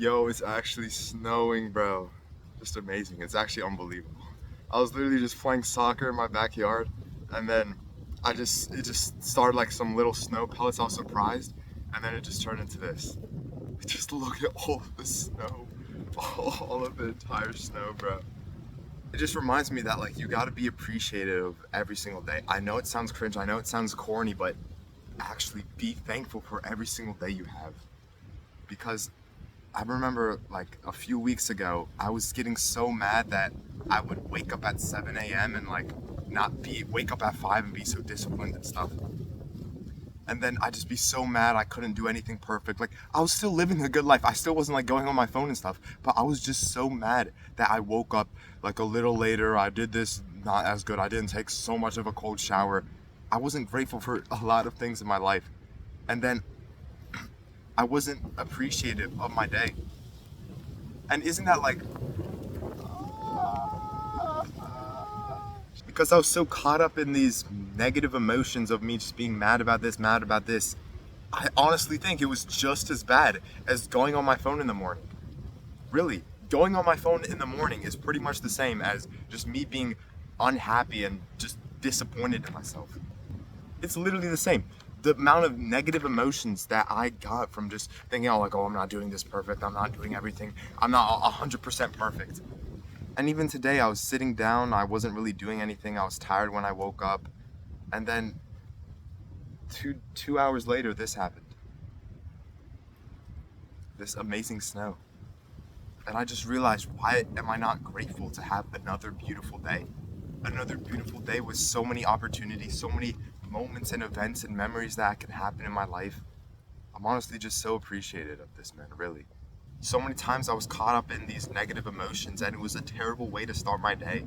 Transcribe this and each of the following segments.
Yo, it's actually snowing, bro. Just amazing. It's actually unbelievable. I was literally just playing soccer in my backyard, and then it just started like some little snow pellets. I was surprised, and then it just turned into this. Just look at all of the snow, all of the entire snow, bro. It just reminds me that like you gotta be appreciative of every single day. I know it sounds cringe, I know it sounds corny, but actually be thankful for every single day you have. Because I remember like a few weeks ago, I was getting so mad that I would wake up at 7 a.m. and like not be wake up at 5 and be so disciplined and stuff. And then I'd just be so mad I couldn't do anything perfect. Like I was still living a good life. I still wasn't like going on my phone and stuff, but I was just so mad that I woke up like a little later. I did this not as good. I didn't take so much of a cold shower. I wasn't grateful for a lot of things in my life. And then I wasn't appreciative of my day. And isn't that like because I was so caught up in these negative emotions of me just being mad about this, mad about this. I honestly think it was just as bad as going on my phone in the morning. Really, going on my phone in the morning is pretty much the same as just me being unhappy and just disappointed in myself. It's literally the same. The amount of negative emotions that I got from just thinking, oh, like, oh, I'm not doing this perfect. I'm not doing everything. I'm not 100% perfect. And even today, I was sitting down. I wasn't really doing anything. I was tired when I woke up. And then two hours later, this happened. This amazing snow. And I just realized, why am I not grateful to have another beautiful day? Another beautiful day with so many opportunities, so many moments and events and memories that can happen in my life. I'm honestly just so appreciative of this, man, really. So many times I was caught up in these negative emotions, and it was a terrible way to start my day.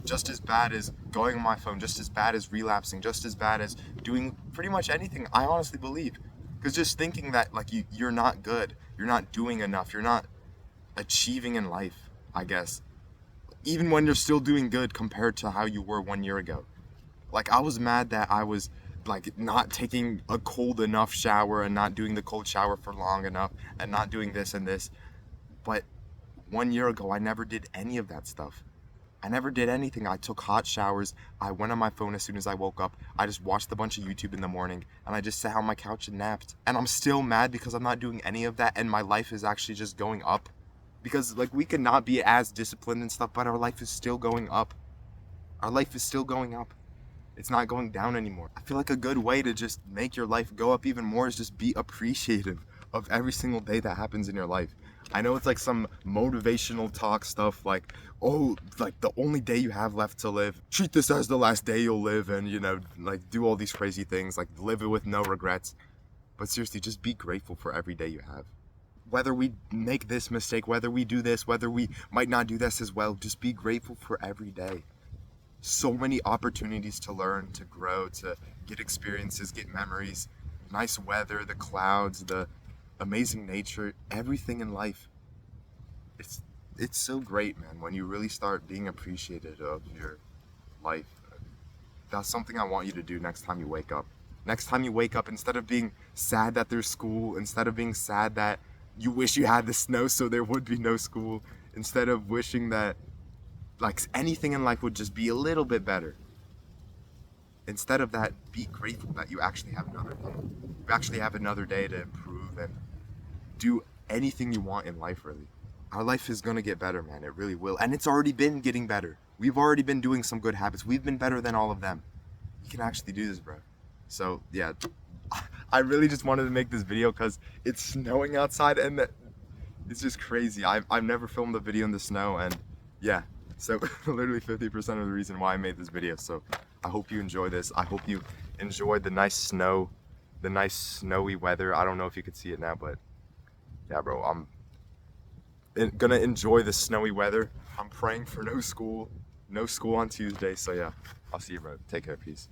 Just as bad as going on my phone, just as bad as relapsing, just as bad as doing pretty much anything, I honestly believe. Because just thinking that like you're not good, you're not doing enough, you're not achieving in life, I guess. Even when you're still doing good compared to how you were 1 year ago. Like I was mad that I was like not taking a cold enough shower and not doing the cold shower for long enough and not doing this and this. But 1 year ago, I never did any of that stuff. I never did anything. I took hot showers. I went on my phone as soon as I woke up. I just watched a bunch of YouTube in the morning and I just sat on my couch and napped. And I'm still mad because I'm not doing any of that and my life is actually just going up. Because like we could not be as disciplined and stuff, but our life is still going up. Our life is still going up. It's not going down anymore. I feel like a good way to just make your life go up even more is just be appreciative of every single day that happens in your life. I know it's like some motivational talk stuff like, oh, like the only day you have left to live, treat this as the last day you'll live and, you know, like do all these crazy things, like live it with no regrets. But seriously, just be grateful for every day you have. Whether we make this mistake, whether we do this, whether we might not do this as well, just be grateful for every day. So many opportunities to learn, to grow, to get experiences, get memories, nice weather, the clouds, the amazing nature, everything in life. It's it's so great, man, when you really start being appreciative of your life. That's something I want you to do next time you wake up. Next time you wake up, instead of being sad that there's school, instead of being sad that you wish you had the snow so there would be no school, instead of wishing that like anything in life would just be a little bit better. Instead of that, be grateful that you actually have another day. You actually have another day to improve and do anything you want in life, really. Our life is gonna get better, man. It really will. And it's already been getting better. We've already been doing some good habits. We've been better than all of them. You can actually do this, bro. So, yeah. I really just wanted to make this video because it's snowing outside and it's just crazy. I've never filmed a video in the snow and yeah. So literally 50% of the reason why I made this video. So I hope you enjoy this. I hope you enjoyed the nice snow, the nice snowy weather. I don't know if you could see it now, but yeah, bro, I'm gonna enjoy the snowy weather. I'm praying for no school on Tuesday. So yeah, I'll see you, bro. Take care, peace.